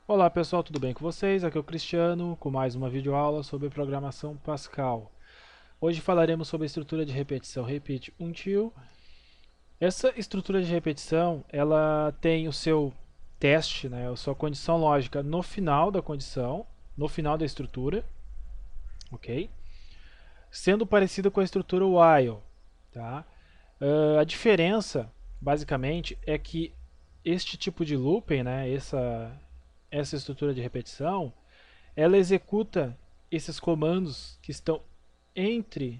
Olá pessoal, tudo bem com vocês? Aqui é o Cristiano com mais uma videoaula sobre programação Pascal. Hoje falaremos sobre a estrutura de repetição repeat until. Essa estrutura de repetição, ela tem o seu teste, a sua condição lógica no final da condição, no final da estrutura, ok? Sendo parecida com a estrutura while, tá? A diferença, basicamente, é que este tipo de looping, essa estrutura de repetição, ela executa esses comandos que estão entre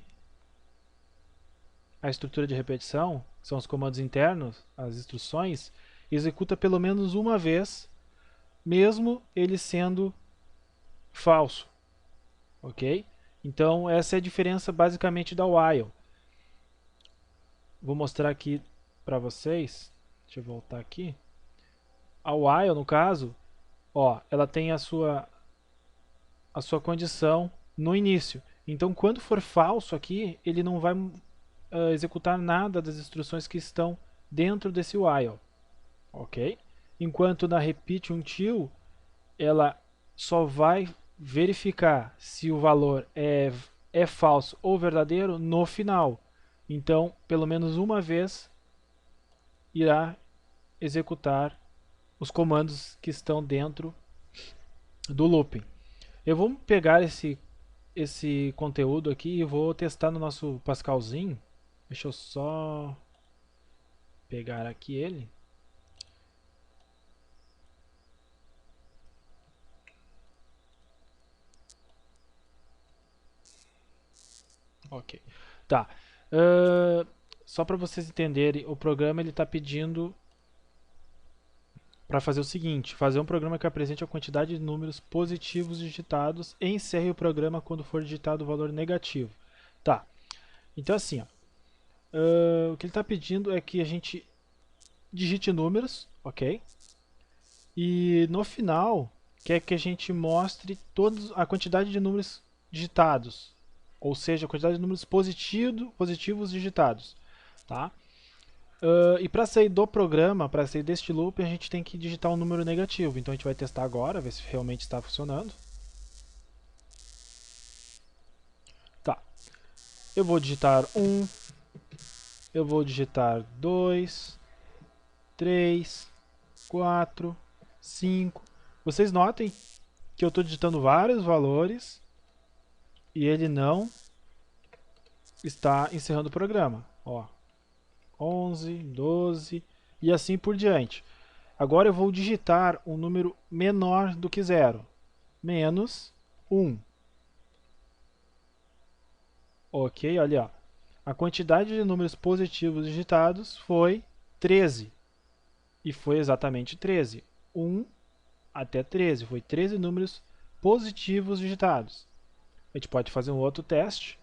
a estrutura de repetição, que são os comandos internos, as instruções, executa pelo menos uma vez, mesmo ele sendo falso, ok? Então essa é a diferença basicamente da while. Vou mostrar aqui para vocês. Deixa eu voltar aqui. A while, no caso, ela tem a sua condição no início. Então, quando for falso aqui, ele não vai executar nada das instruções que estão dentro desse while, ok? Enquanto na repeat until, ela só vai verificar se o valor é falso ou verdadeiro no final. Então, pelo menos uma vez, irá executar os comandos que estão dentro do looping. Eu vou pegar esse conteúdo aqui e vou testar no nosso Pascalzinho. Deixa eu só pegar aqui ele. Ok. Tá. Só para vocês entenderem, o programa ele está pedindo para fazer o seguinte: fazer um programa que apresente a quantidade de números positivos digitados e encerre o programa quando for digitado o valor negativo. Tá. Então assim, o que ele está pedindo é que a gente digite números, ok? E no final quer que a gente mostre a quantidade de números digitados, ou seja, a quantidade de números positivos digitados, tá? E para sair do programa, para sair deste loop, a gente tem que digitar um número negativo. Então a gente vai testar agora, ver se realmente está funcionando. Tá. Eu vou digitar 1, eu vou digitar 2, 3, 4, 5. Vocês notem que eu estou digitando vários valores e ele não está encerrando o programa. 11, 12 e assim por diante. Agora eu vou digitar um número menor do que zero, menos 1. Ok, olha, a quantidade de números positivos digitados foi 13. E foi exatamente 13. 1 até 13, foi 13 números positivos digitados. A gente pode fazer um outro teste.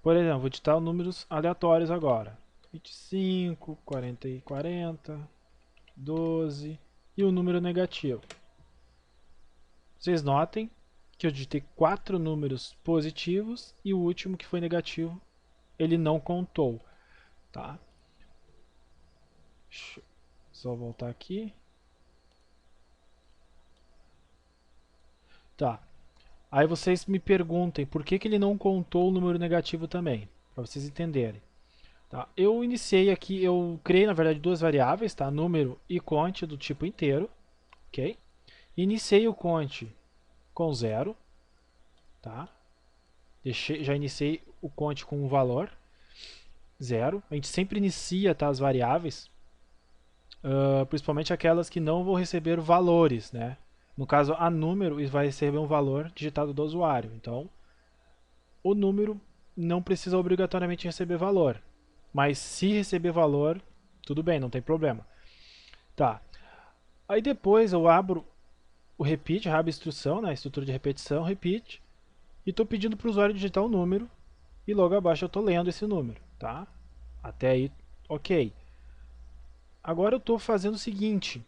Por exemplo, vou digitar números aleatórios agora. 25, 40 e 40, 12 e o número negativo. Vocês notem que eu digitei 4 números positivos e o último que foi negativo, ele não contou. Tá? Deixa eu só voltar aqui. Tá. Aí vocês me perguntem por que ele não contou o número negativo também, para vocês entenderem. Tá? Eu iniciei aqui, eu criei na verdade duas variáveis, tá? Número e count do tipo inteiro, ok? Iniciei o count com 0, tá? Já iniciei o count com um valor 0. A gente sempre inicia, tá, as variáveis, principalmente aquelas que não vão receber valores, né? No caso, a número vai receber um valor digitado do usuário. Então, o número não precisa obrigatoriamente receber valor. Mas se receber valor, tudo bem, não tem problema. Tá. Aí depois eu abro o repeat, abro a instrução, né, a estrutura de repetição, repeat, e estou pedindo para o usuário digitar um número, e logo abaixo eu estou lendo esse número. Tá? Até aí, ok. Agora eu estou fazendo o seguinte: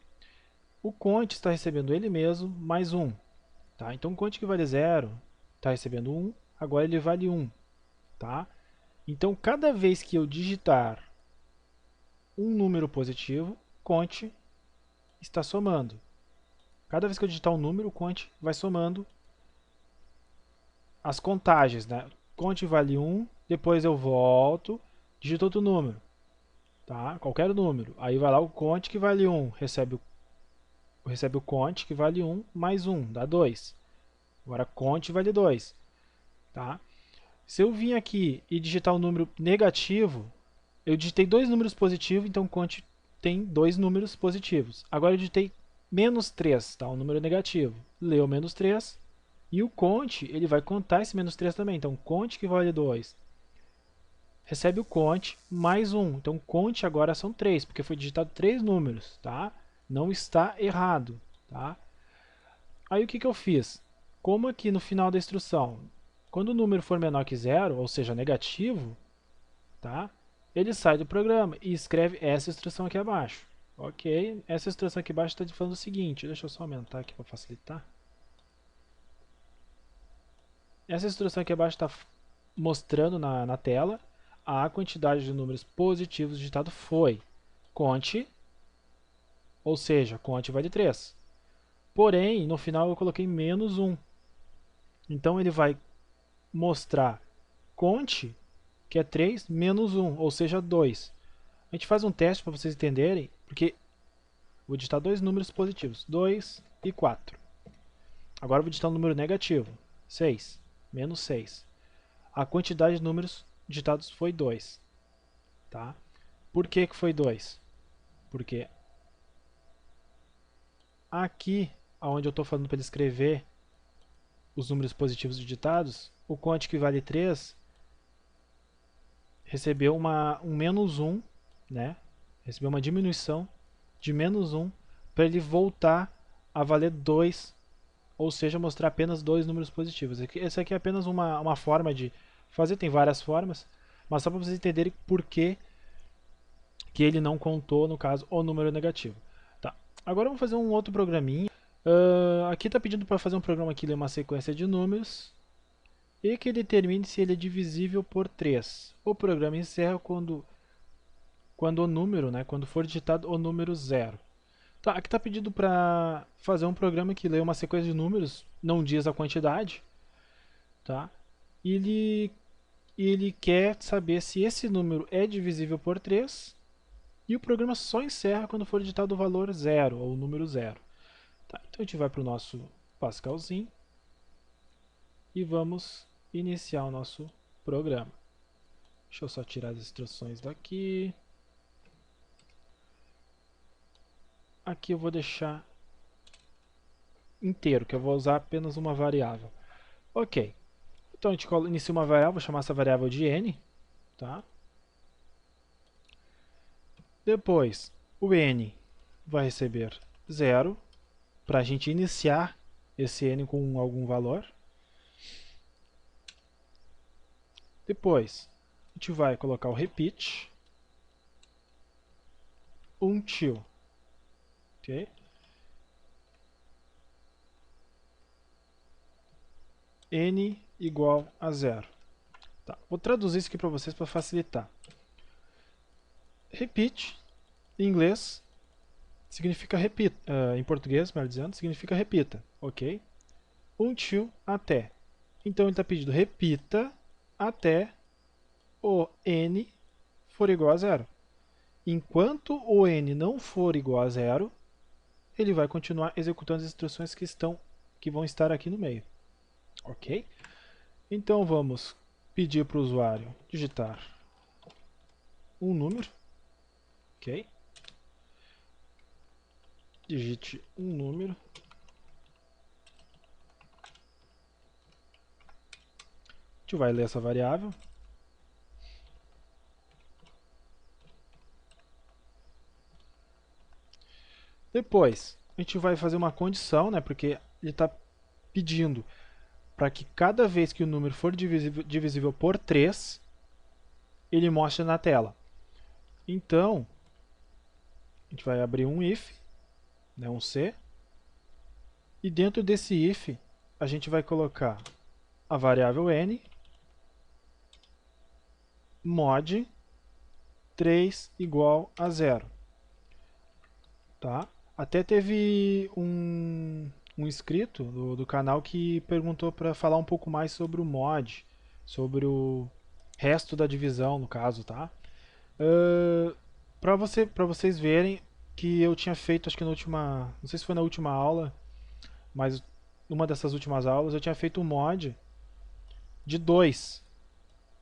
o count está recebendo ele mesmo mais 1. Tá? Então o count que vale 0 está recebendo 1, agora ele vale 1. Tá? Então cada vez que eu digitar um número positivo, conte está somando. Cada vez que eu digitar um número, o conte vai somando as contagens, né? Conte vale 1, depois eu volto, digito outro número, tá? Qualquer número. Aí vai lá o conte que vale 1, recebe o conte que vale 1 mais 1, dá 2. Agora conte vale 2, tá? Se eu vim aqui e digitar um número negativo, eu digitei dois números positivos, então conte tem dois números positivos. Agora eu digitei menos 3, tá? Um número negativo. Leu menos 3 e o conte ele vai contar esse menos 3 também. Então conte que vale 2 recebe o conte mais 1. Então conte agora são 3, porque foi digitado 3 números, tá? Não está errado, tá? Aí o que eu fiz? Como aqui no final da instrução, quando o número for menor que 0, ou seja, negativo, tá? Ele sai do programa e escreve essa instrução aqui abaixo. Ok? Essa instrução aqui abaixo está falando o seguinte, deixa eu só aumentar aqui para facilitar. Essa instrução aqui abaixo está mostrando na tela a quantidade de números positivos digitado foi. Conte, ou seja, conte vai de 3. Porém, no final eu coloquei menos 1. Então ele vai mostrar conte, que é 3, menos 1, ou seja, 2. A gente faz um teste para vocês entenderem, porque vou digitar dois números positivos, 2 e 4. Agora eu vou digitar um número negativo, 6, menos 6. A quantidade de números digitados foi 2. Tá? Por que foi 2? Porque aqui, onde eu estou falando para ele escrever os números positivos digitados, o conte que vale 3 recebeu um menos 1, né? Recebeu uma diminuição de menos 1 para ele voltar a valer 2, ou seja, mostrar apenas dois números positivos. Essa aqui é apenas uma forma de fazer, tem várias formas, mas só para vocês entenderem por que ele não contou, no caso, o número negativo. Tá. Agora vamos fazer um outro programinha. Aqui está pedindo para fazer um programa que lê uma sequência de números e que determine se ele é divisível por 3. O programa encerra quando o número, né, quando for digitado o número 0. Tá, aqui está pedido para fazer um programa que lê uma sequência de números, não diz a quantidade, tá? E ele quer saber se esse número é divisível por 3 e o programa só encerra quando for digitado o valor 0, ou o número 0. Tá, então a gente vai para o nosso Pascalzinho e vamos iniciar o nosso programa. Deixa eu só tirar as instruções daqui. Aqui eu vou deixar inteiro, que eu vou usar apenas uma variável. Ok. Então a gente inicia uma variável, vou chamar essa variável de n. Tá? Depois, o n vai receber 0, para a gente iniciar esse n com algum valor. Depois, a gente vai colocar o repeat until. Okay? N igual a 0. Tá, vou traduzir isso aqui para vocês para facilitar. Repeat, em inglês, significa repita. Em português, melhor dizendo, significa repita. Ok? Until, até. Então ele está pedindo repita até o n for igual a 0. Enquanto o n não for igual a 0, ele vai continuar executando as instruções que vão estar aqui no meio. Ok? Então vamos pedir para o usuário digitar um número. Ok? Digite um número. A gente vai ler essa variável. Depois, a gente vai fazer uma condição, né, porque ele está pedindo para que cada vez que o número for divisível por 3, ele mostre na tela. Então, a gente vai abrir um if, né, um C, e dentro desse if, a gente vai colocar a variável n mod 3 igual a 0. Tá? Até teve um inscrito do canal que perguntou para falar um pouco mais sobre o mod, sobre o resto da divisão, no caso, tá? Para vocês verem que eu tinha feito, acho que na última, não sei se foi na última aula, mas numa dessas últimas aulas eu tinha feito um mod de 2,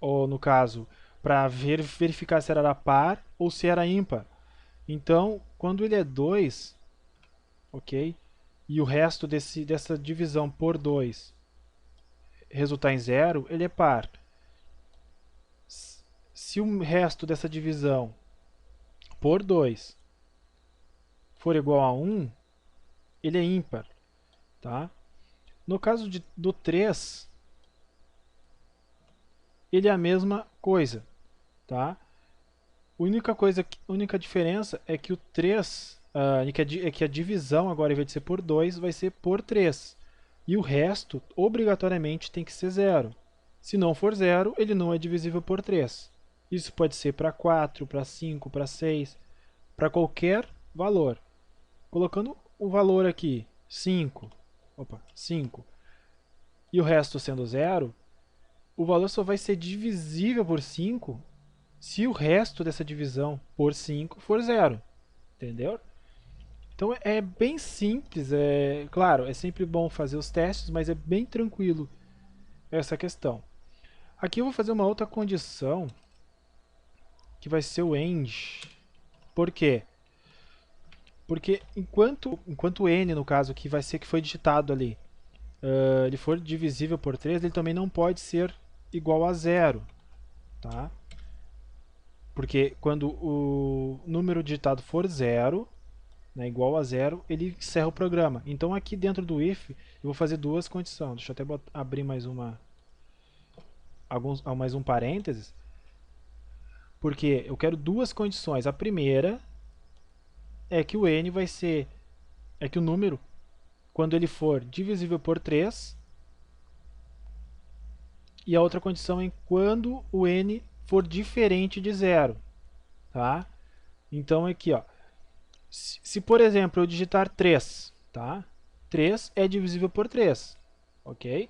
ou no caso, para verificar se era par ou se era ímpar. Então, quando ele é 2, ok? E o resto dessa divisão por 2 resultar em 0, ele é par. Se o resto dessa divisão por 2 for igual a 1, ele é ímpar. Tá? No caso do 3, ele é a mesma coisa. Tá? A única diferença é que o 3, é que a divisão agora, ao invés de ser por 2, vai ser por 3. E o resto, obrigatoriamente, tem que ser 0. Se não for 0, ele não é divisível por 3. Isso pode ser para 4, para 5, para 6, para qualquer valor. Colocando o valor aqui, 5, e o resto sendo 0, o valor só vai ser divisível por 5 se o resto dessa divisão por 5 for 0. Entendeu? Então é bem simples. Claro, é sempre bom fazer os testes, mas é bem tranquilo essa questão. Aqui eu vou fazer uma outra condição, que vai ser o AND. Por quê? Porque enquanto n, no caso, que vai ser que foi digitado ali, ele for divisível por 3, ele também não pode ser igual a 0. Tá? Porque quando o número digitado for 0, né, igual a 0, ele encerra o programa. Então aqui dentro do if, eu vou fazer duas condições. Deixa eu até abrir mais mais um parênteses. Porque eu quero duas condições. A primeira é que o n vai ser... É que o número, quando ele for divisível por 3, e a outra condição é quando o n for diferente de 0. Tá? Então aqui, ó, se por exemplo eu digitar 3, tá? 3 é divisível por 3, ok?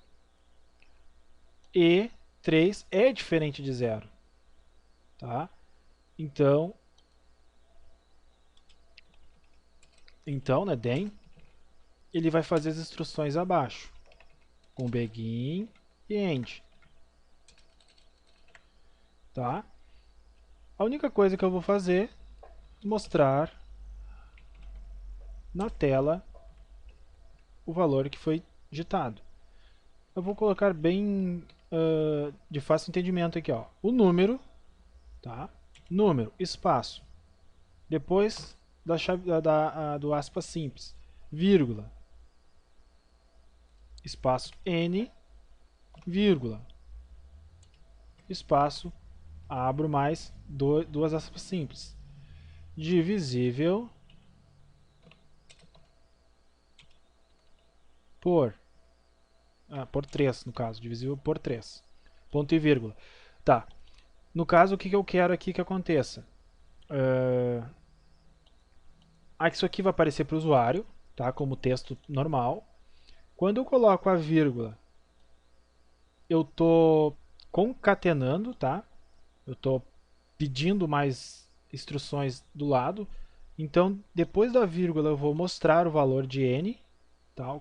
E 3 é diferente de 0, tá? Então, né, den, ele vai fazer as instruções abaixo, com begin e end, tá? A única coisa que eu vou fazer é mostrar na tela o valor que foi digitado. Eu vou colocar bem de fácil entendimento aqui, ó, o número, tá? Número, espaço, depois da chave, do aspas simples, vírgula, espaço n, vírgula, espaço, abro mais duas aspas simples, divisível por 3, no caso, divisível por 3, ponto e vírgula. Tá, no caso, o que eu quero aqui que aconteça? Isso aqui vai aparecer para o usuário, tá, como texto normal. Quando eu coloco a vírgula, eu estou concatenando, tá? Eu estou pedindo mais instruções do lado. Então, depois da vírgula, eu vou mostrar o valor de n. Tá?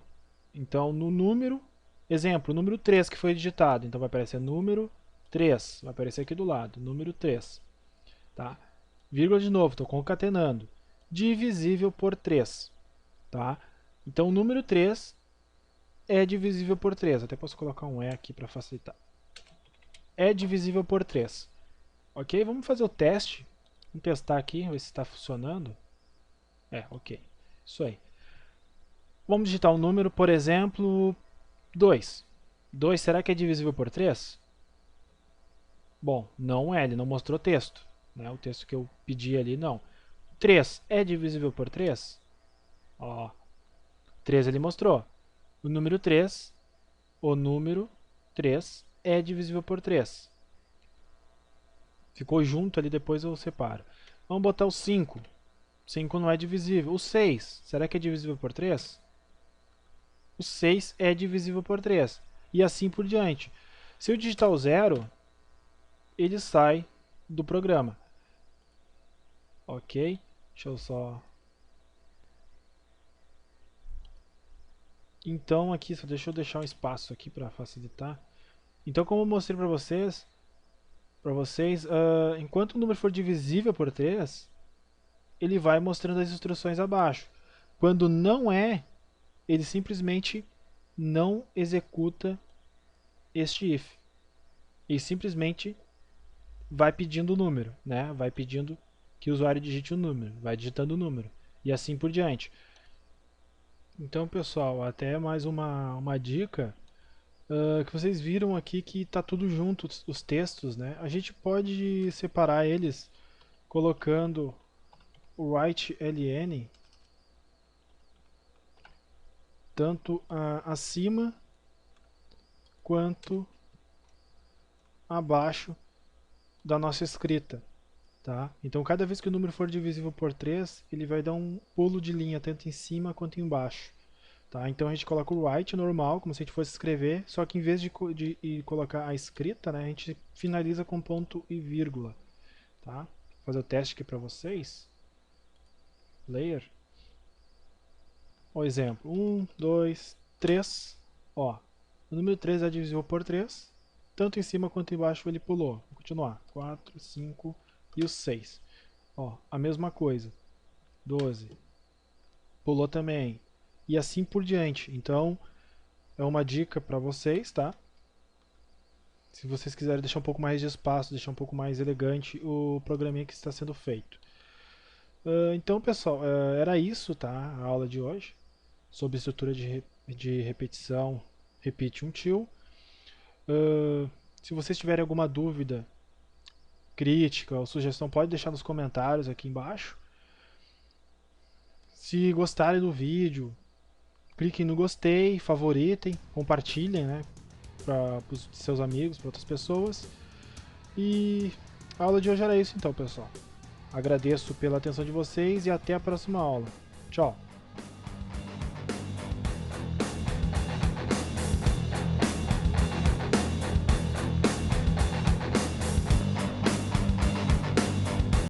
Então, no número, exemplo, número 3 que foi digitado. Então, vai aparecer número 3. Vai aparecer aqui do lado, número 3. Tá? Vírgula de novo, estou concatenando. Divisível por 3. Tá? Então, o número 3 é divisível por 3. Até posso colocar um E aqui para facilitar. É divisível por 3. Ok? Vamos fazer o teste. Vamos testar aqui, ver se está funcionando. Ok. Isso aí. Vamos digitar um número, por exemplo, 2. 2, será que é divisível por 3? Bom, não é, ele não mostrou texto. Né? O texto que eu pedi ali, não. 3 é divisível por 3? Ó, 3 ele mostrou. O número 3 é divisível por 3. Ficou junto ali, depois eu separo. Vamos botar o 5. 5 não é divisível. O 6, será que é divisível por 3? O 6 é divisível por 3. E assim por diante. Se eu digitar o 0, ele sai do programa. Ok? Deixa eu só... Então aqui, só deixa eu deixar um espaço aqui para facilitar. Então, como eu mostrei para vocês, enquanto o número for divisível por 3, ele vai mostrando as instruções abaixo. Quando não é, ele simplesmente não executa este if. Ele simplesmente vai pedindo o número, né? Vai pedindo que o usuário digite o número, vai digitando o número, e assim por diante. Então, pessoal, até mais uma dica, que vocês viram aqui que está tudo junto, os textos, né? A gente pode separar eles colocando o write-ln tanto acima quanto abaixo da nossa escrita. Tá? Então, cada vez que o número for divisível por 3, ele vai dar um pulo de linha, tanto em cima quanto embaixo. Tá? Então, a gente coloca o write normal, como se a gente fosse escrever, só que em vez de colocar a escrita, né, a gente finaliza com ponto e vírgula. Tá? Vou fazer o teste aqui para vocês. Layer. O exemplo. 1, 2, 3. Ó, o número 3 é divisível por 3. Tanto em cima quanto embaixo ele pulou. Vou continuar. 4, 5 e o 6. Ó, a mesma coisa. 12. Pulou também. E assim por diante. Então, é uma dica para vocês, tá? Se vocês quiserem deixar um pouco mais de espaço, deixar um pouco mais elegante o programinha que está sendo feito. Então, pessoal, era isso, tá? A aula de hoje. Sobre estrutura de repetição, repeat until. Se vocês tiverem alguma dúvida, crítica ou sugestão, pode deixar nos comentários aqui embaixo. Se gostarem do vídeo, cliquem no gostei, favoritem, compartilhem, né, para os seus amigos, para outras pessoas. E a aula de hoje era isso então, pessoal. Agradeço pela atenção de vocês e até a próxima aula. Tchau!